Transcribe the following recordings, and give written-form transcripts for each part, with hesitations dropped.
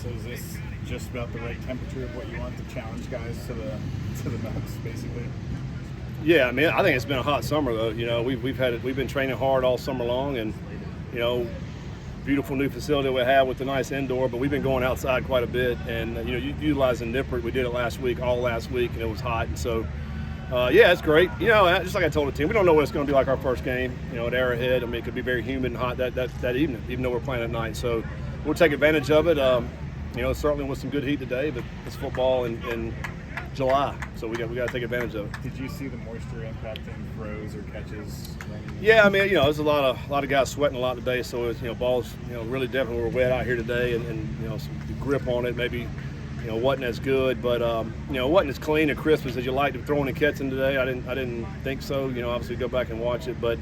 So is this just about the right temperature of what you want to challenge guys to the max, basically? Yeah, I mean, I think it's been a hot summer though. You know, we've been training hard all summer long, and you know, beautiful new facility we have with the nice indoor. But we've been going outside quite a bit, and you know, utilizing Nippert. We did it all last week, and it was hot, and so. Yeah, it's great. You know, just like I told the team, we don't know what it's going to be like our first game, you know, at Arrowhead. I mean, it could be very humid and hot that evening, even though we're playing at night. So we'll take advantage of it. You know, certainly with some good heat today, but it's football in July, so we got to take advantage of it. Did you see the moisture impacting throws or catches? Yeah, I mean, you know, there's a lot of guys sweating a lot today, so it's, you know, balls, you know, really definitely were wet out here today, and you know, some grip on it maybe. You know, wasn't as good, but you know, wasn't as clean and crisp as you liked to throwing and catching today. I didn't think so. You know, obviously go back and watch it, but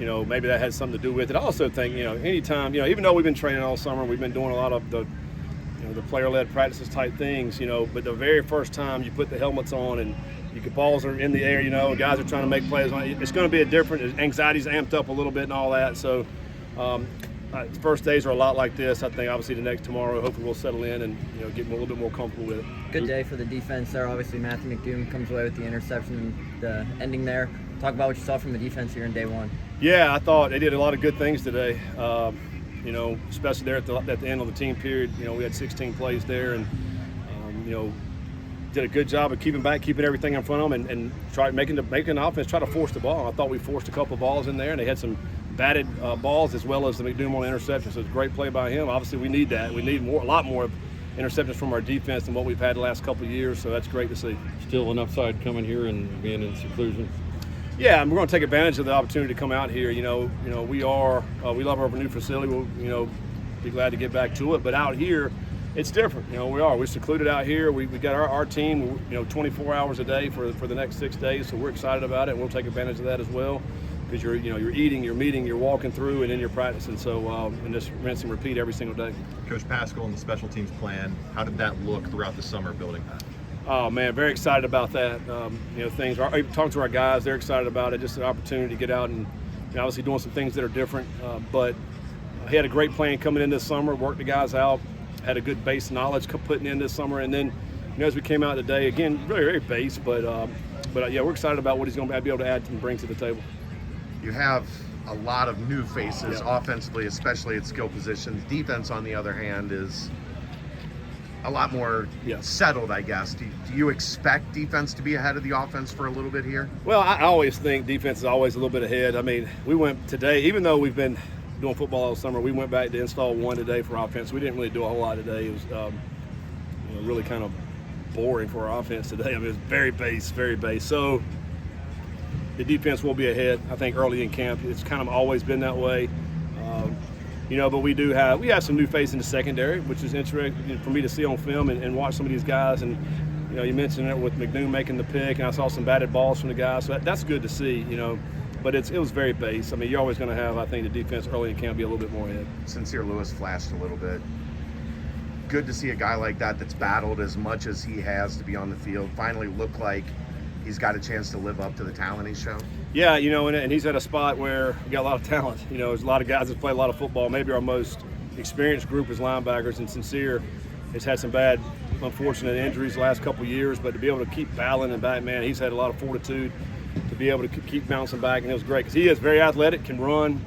you know, maybe that had something to do with it. I also think, you know, anytime, you know, even though we've been training all summer, we've been doing a lot of the, you know, the player-led practices type things, you know, but the very first time you put the helmets on and balls are in the air, you know, guys are trying to make plays on it, it's going to be a different, anxiety's amped up a little bit and all that. So. First days are a lot like this. I think obviously tomorrow, hopefully we'll settle in and, you know, get a little bit more comfortable with it. Good day for the defense there. Obviously Matthew McDoom comes away with the interception, the ending there. Talk about what you saw from the defense here in day one. Yeah, I thought they did a lot of good things today. You know, especially there at the end of the team period. You know, we had 16 plays there, and you know, did a good job of keeping everything in front of them, and try making the offense try to force the ball. I thought we forced a couple of balls in there, and they had some batted balls as well as the McDoom on interceptions. So it's a great play by him. Obviously, we need that. We need a lot more interceptions from our defense than what we've had the last couple of years. So that's great to see. Still an upside coming here and being in seclusion. Yeah, and we're going to take advantage of the opportunity to come out here. You know, we love our new facility. We'll, you know, be glad to get back to it. But out here, it's different. You know, we're secluded out here. We got our team, you know, 24 hours a day for the next 6 days. So we're excited about it. And we'll take advantage of that as well. Because you're eating, you're meeting, you're walking through, and then you're practicing. So and just rinse and repeat every single day. Coach Pascal and the special teams plan, how did that look throughout the summer building that? Oh man, very excited about that. You know, talking to our guys, they're excited about it. Just an opportunity to get out and, you know, obviously doing some things that are different. But he had a great plan coming in this summer. Worked the guys out. Had a good base knowledge putting in this summer, and then, you know, as we came out today, again, very very base, but yeah, we're excited about what he's going to be able to add and bring to the table. You have a lot of new faces offensively, especially at skill positions. Defense, on the other hand, is a lot more settled, I guess. Do you expect defense to be ahead of the offense for a little bit here? Well, I always think defense is always a little bit ahead. I mean, we went today, even though we've been doing football all summer, we went back to install one today for offense. We didn't really do a whole lot today. It was you know, really kind of boring for our offense today. I mean, it was very base, very base. So the defense will be ahead, I think, early in camp. It's kind of always been that way. You know, but we have some new faces in the secondary, which is interesting for me to see on film and watch some of these guys. And, you know, you mentioned it with McDoom making the pick, and I saw some batted balls from the guys. So that's good to see, you know. But it was very base. I mean, you're always going to have, I think, the defense early in camp be a little bit more ahead. Sincere Lewis flashed a little bit. Good to see a guy like that's battled as much as he has to be on the field finally look like he's got a chance to live up to the talent he's shown. Yeah, you know, and he's at a spot where we got a lot of talent. You know, there's a lot of guys that play a lot of football. Maybe our most experienced group is linebackers, and Sincere has had some bad, unfortunate injuries the last couple of years, but to be able to keep battling and back, man, he's had a lot of fortitude to be able to keep bouncing back, and it was great because he is very athletic, can run.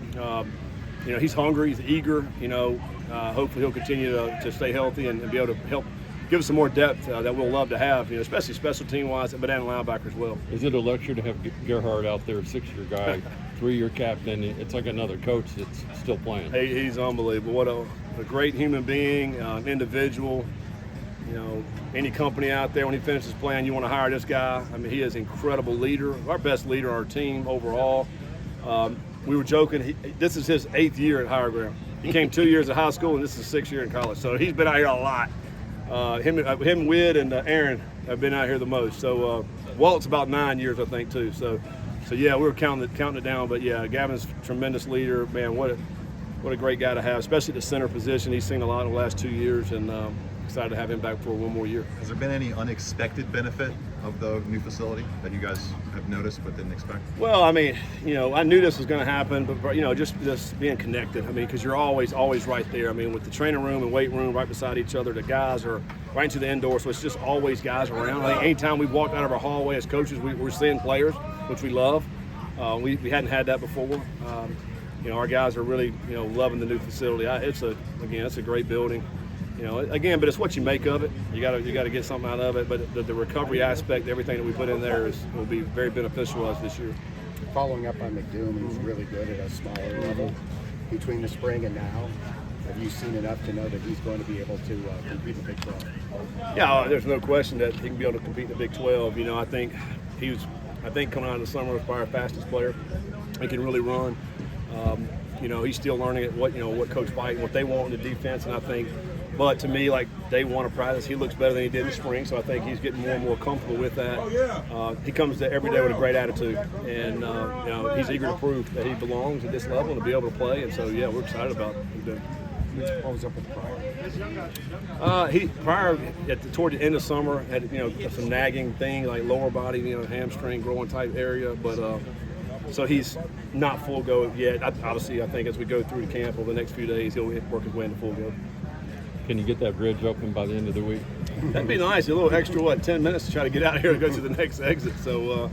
You know, he's hungry, he's eager. You know, hopefully he'll continue to stay healthy and be able to help give us some more depth that we'll love to have, you know, especially special team-wise, but and linebacker as well. Is it a luxury to have Gerhard out there, 6-year guy, 3-year captain? It's like another coach that's still playing. He's unbelievable. What a great human being, individual. You know, any company out there, when he finishes playing, you want to hire this guy. I mean, he is an incredible leader, our best leader on our team overall. We were joking, this is his 8th year at Higher Ground. He came 2 years of high school, and this is his 6th year in college. So he's been out here a lot. Him, Wid, and Aaron have been out here the most. So Walt's about 9 years, I think, too. So yeah, we were counting it down. But yeah, Gavin's a tremendous leader. Man, what a great guy to have, especially at the center position. He's seen a lot in the last 2 years, and excited to have him back for one more year. Has there been any unexpected benefit of the new facility that you guys have noticed but didn't expect? Well, I mean, I knew this was going to happen, but just being connected. I mean, because you're always right there. I mean, with the training room and weight room right beside each other, the guys are right into the indoor, so it's just always guys around. I think anytime we've walked out of our hallway as coaches, we're seeing players, which we love. We hadn't had that before. Our guys are really loving the new facility. It's a great building. But it's what you make of it. You got to get something out of it. But the recovery aspect, everything that we put in there will be very beneficial to us this year. Following up on McDoom, who's really good at a smaller level. Between the spring and now, have you seen enough to know that he's going to be able to compete in the Big 12? Yeah, there's no question that he can be able to compete in the Big 12. I think coming out of the summer was probably our fastest player. He can really run. He's still learning at what Coach White and what they want in the defense, and I think. But to me, like day one of practice, he looks better than he did in the spring, so I think he's getting more and more comfortable with that. He comes to every day with a great attitude, and he's eager to prove that he belongs at this level and to be able to play. And so, yeah, we're excited about him. What was up with Pryor? Pryor toward the end of summer had some nagging thing like lower body, hamstring growing type area, but. So he's not full go yet. Obviously, I think as we go through the camp over the next few days, he'll work his way into full go. Can you get that bridge open by the end of the week? That'd be nice. A little extra, 10 minutes to try to get out here and go to the next exit. So,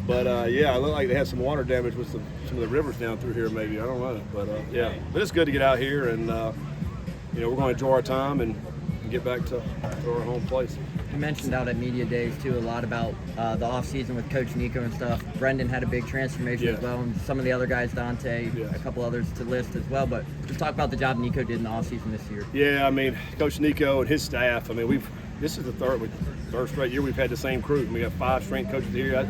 it looked like they had some water damage with some of the rivers down through here maybe. I don't know. But, but it's good to get out here and, we're going to enjoy our time and get back to our home place. You mentioned out at Media Days, too, a lot about the offseason with Coach Nico and stuff. Brendan had a big transformation as well, and some of the other guys, Dante, a couple others to list as well. But just talk about the job Nico did in the offseason this year. Yeah, I mean, Coach Nico and his staff, this is the third straight year we've had the same crew. We have 5 strength coaches here.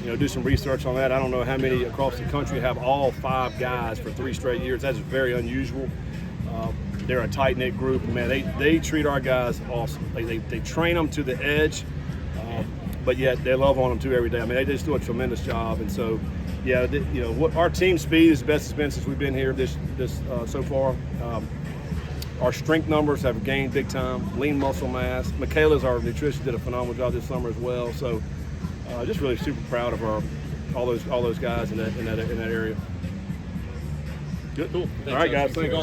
Do some research on that. I don't know how many across the country have all 5 guys for 3 straight years. That's very unusual. They're a tight-knit group. Man, they treat our guys awesome. They train them to the edge, but yet they love on them too every day. I mean, they just do a tremendous job. And so, what our team speed is the best it's been since we've been here this so far. Our strength numbers have gained big time. Lean muscle mass. Michaela's our nutritionist, did a phenomenal job this summer as well. So, just really super proud of all those guys in that area. Good, cool. All right, guys. Thanks.